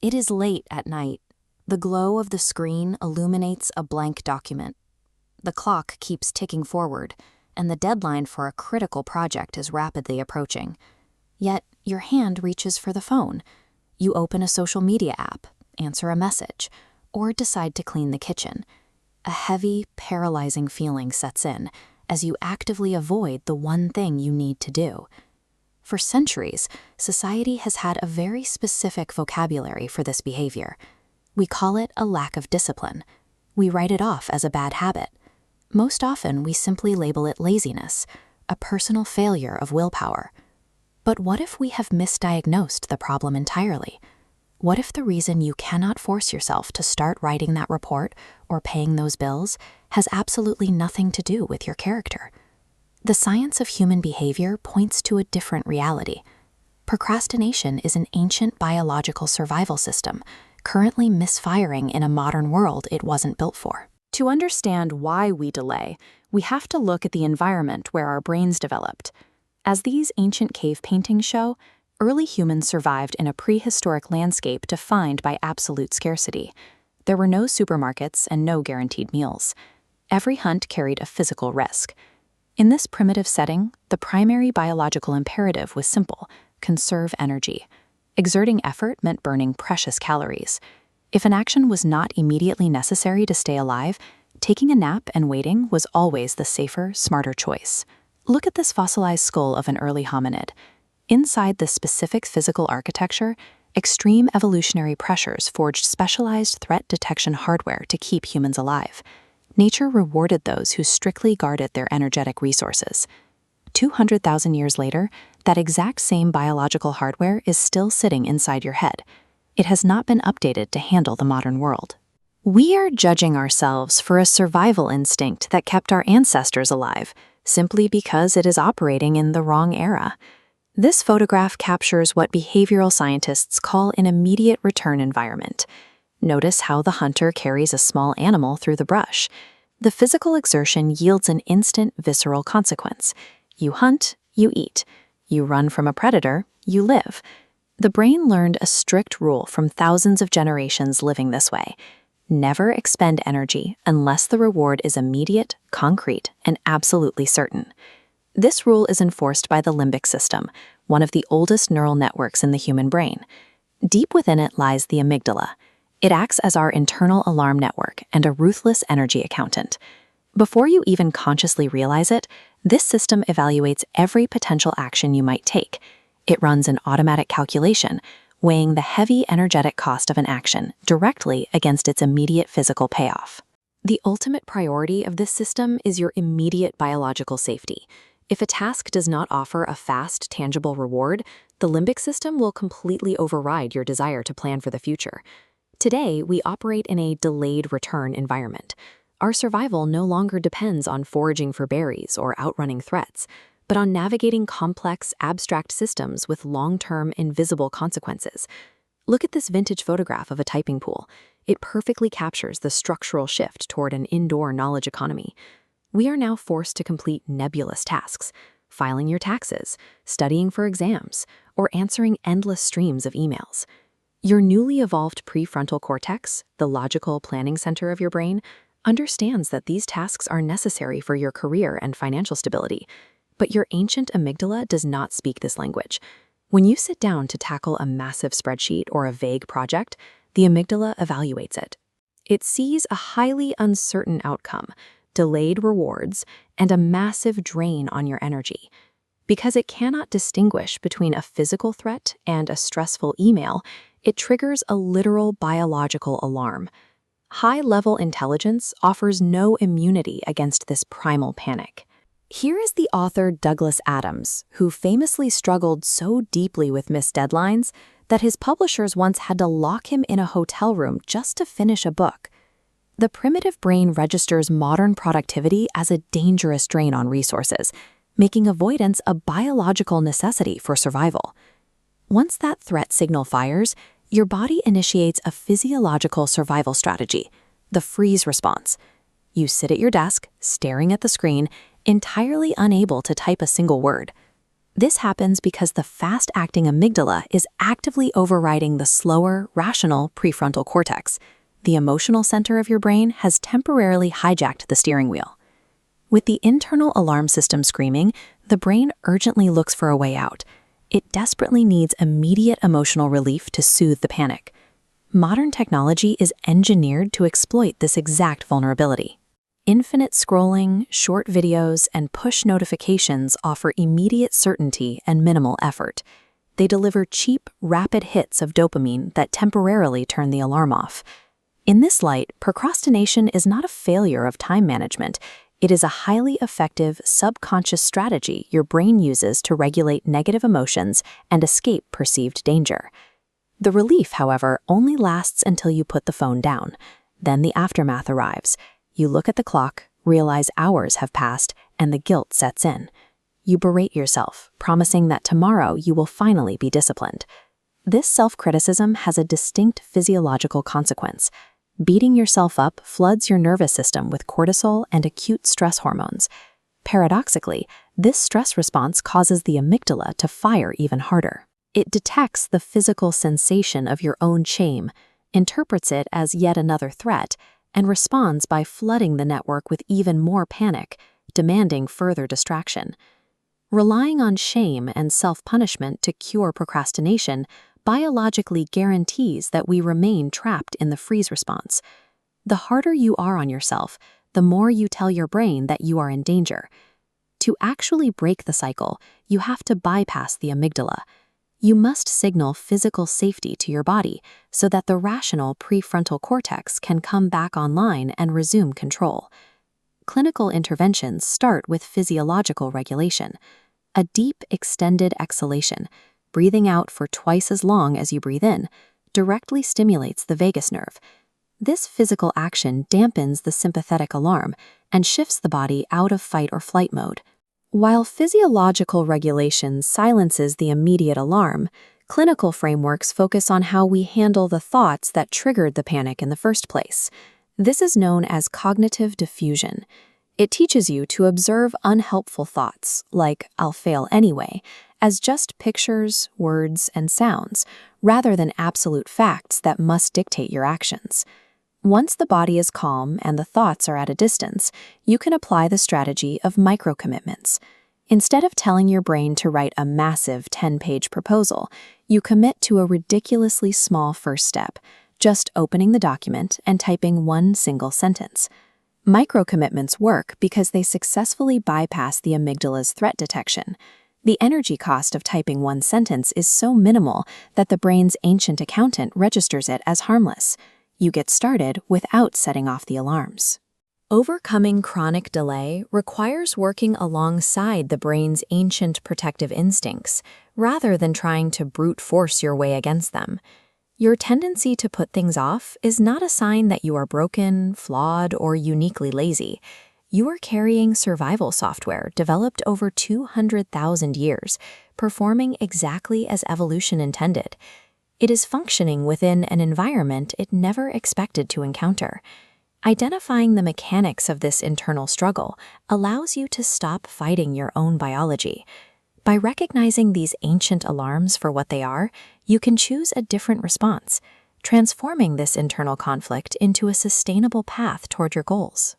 It is late at night. The glow of the screen illuminates a blank document. The clock keeps ticking forward, and the deadline for a critical project is rapidly approaching. Yet, your hand reaches for the phone. You open a social media app, answer a message, or decide to clean the kitchen. A heavy, paralyzing feeling sets in as you actively avoid the one thing you need to do. For centuries, society has had a very specific vocabulary for this behavior. We call it a lack of discipline. We write it off as a bad habit. Most often, we simply label it laziness, a personal failure of willpower. But what if we have misdiagnosed the problem entirely? What if the reason you cannot force yourself to start writing that report or paying those bills has absolutely nothing to do with your character? The science of human behavior points to a different reality. Procrastination is an ancient biological survival system, currently misfiring in a modern world it wasn't built for. To understand why we delay, we have to look at the environment where our brains developed. As these ancient cave paintings show, early humans survived in a prehistoric landscape defined by absolute scarcity. There were no supermarkets and no guaranteed meals. Every hunt carried a physical risk. In this primitive setting, the primary biological imperative was simple: conserve energy. Exerting effort meant burning precious calories. If an action was not immediately necessary to stay alive, taking a nap and waiting was always the safer, smarter choice. Look at this fossilized skull of an early hominid. Inside this specific physical architecture, extreme evolutionary pressures forged specialized threat detection hardware to keep humans alive. Nature rewarded those who strictly guarded their energetic resources. 200,000 years later, that exact same biological hardware is still sitting inside your head. It has not been updated to handle the modern world. We are judging ourselves for a survival instinct that kept our ancestors alive, simply because it is operating in the wrong era. This photograph captures what behavioral scientists call an immediate return environment. Notice how the hunter carries a small animal through the brush. The physical exertion yields an instant visceral consequence. You hunt, you eat. You run from a predator, you live. The brain learned a strict rule from thousands of generations living this way. Never expend energy unless the reward is immediate, concrete, and absolutely certain. This rule is enforced by the limbic system, one of the oldest neural networks in the human brain. Deep within it lies the amygdala. It acts as our internal alarm network and a ruthless energy accountant. Before you even consciously realize it, this system evaluates every potential action you might take. It runs an automatic calculation, weighing the heavy energetic cost of an action directly against its immediate physical payoff. The ultimate priority of this system is your immediate biological safety. If a task does not offer a fast, tangible reward, the limbic system will completely override your desire to plan for the future. Today, we operate in a delayed return environment. Our survival no longer depends on foraging for berries or outrunning threats, but on navigating complex, abstract systems with long-term, invisible consequences. Look at this vintage photograph of a typing pool. It perfectly captures the structural shift toward an indoor knowledge economy. We are now forced to complete nebulous tasks: filing your taxes, studying for exams, or answering endless streams of emails. Your newly evolved prefrontal cortex, the logical planning center of your brain, understands that these tasks are necessary for your career and financial stability. But your ancient amygdala does not speak this language. When you sit down to tackle a massive spreadsheet or a vague project, the amygdala evaluates it. It sees a highly uncertain outcome, delayed rewards, and a massive drain on your energy. Because it cannot distinguish between a physical threat and a stressful email, it triggers a literal biological alarm. High-level intelligence offers no immunity against this primal panic. Here is the author Douglas Adams, who famously struggled so deeply with missed deadlines that his publishers once had to lock him in a hotel room just to finish a book. The primitive brain registers modern productivity as a dangerous drain on resources, making avoidance a biological necessity for survival. Once that threat signal fires, your body initiates a physiological survival strategy, the freeze response. You sit at your desk, staring at the screen, entirely unable to type a single word. This happens because the fast-acting amygdala is actively overriding the slower, rational prefrontal cortex. The emotional center of your brain has temporarily hijacked the steering wheel. With the internal alarm system screaming, the brain urgently looks for a way out. It desperately needs immediate emotional relief to soothe the panic. Modern technology is engineered to exploit this exact vulnerability. Infinite scrolling, short videos, and push notifications offer immediate certainty and minimal effort. They deliver cheap, rapid hits of dopamine that temporarily turn the alarm off. In this light, procrastination is not a failure of time management. It is a highly effective, subconscious strategy your brain uses to regulate negative emotions and escape perceived danger. The relief, however, only lasts until you put the phone down. Then the aftermath arrives. You look at the clock, realize hours have passed, and the guilt sets in. You berate yourself, promising that tomorrow you will finally be disciplined. This self-criticism has a distinct physiological consequence. Beating yourself up floods your nervous system with cortisol and acute stress hormones. Paradoxically, this stress response causes the amygdala to fire even harder. It detects the physical sensation of your own shame, interprets it as yet another threat, and responds by flooding the network with even more panic, demanding further distraction. Relying on shame and self-punishment to cure procrastination biologically guarantees that we remain trapped in the freeze response. The harder you are on yourself, the more you tell your brain that you are in danger. To actually break the cycle, you have to bypass the amygdala. You must signal physical safety to your body so that the rational prefrontal cortex can come back online and resume control. Clinical interventions start with physiological regulation. A deep, extended exhalation, breathing out for twice as long as you breathe in, directly stimulates the vagus nerve. This physical action dampens the sympathetic alarm and shifts the body out of fight or flight mode. While physiological regulation silences the immediate alarm, clinical frameworks focus on how we handle the thoughts that triggered the panic in the first place. This is known as cognitive diffusion. It teaches you to observe unhelpful thoughts, like "I'll fail anyway," as just pictures, words, and sounds, rather than absolute facts that must dictate your actions. Once the body is calm and the thoughts are at a distance, you can apply the strategy of micro-commitments. Instead of telling your brain to write a massive 10-page proposal, you commit to a ridiculously small first step, just opening the document and typing one single sentence. Micro-commitments work because they successfully bypass the amygdala's threat detection. The energy cost of typing one sentence is so minimal that the brain's ancient accountant registers it as harmless. You get started without setting off the alarms. Overcoming chronic delay requires working alongside the brain's ancient protective instincts, rather than trying to brute force your way against them. Your tendency to put things off is not a sign that you are broken, flawed, or uniquely lazy. You are carrying survival software developed over 200,000 years, performing exactly as evolution intended. It is functioning within an environment it never expected to encounter. Identifying the mechanics of this internal struggle allows you to stop fighting your own biology. By recognizing these ancient alarms for what they are, you can choose a different response, transforming this internal conflict into a sustainable path toward your goals.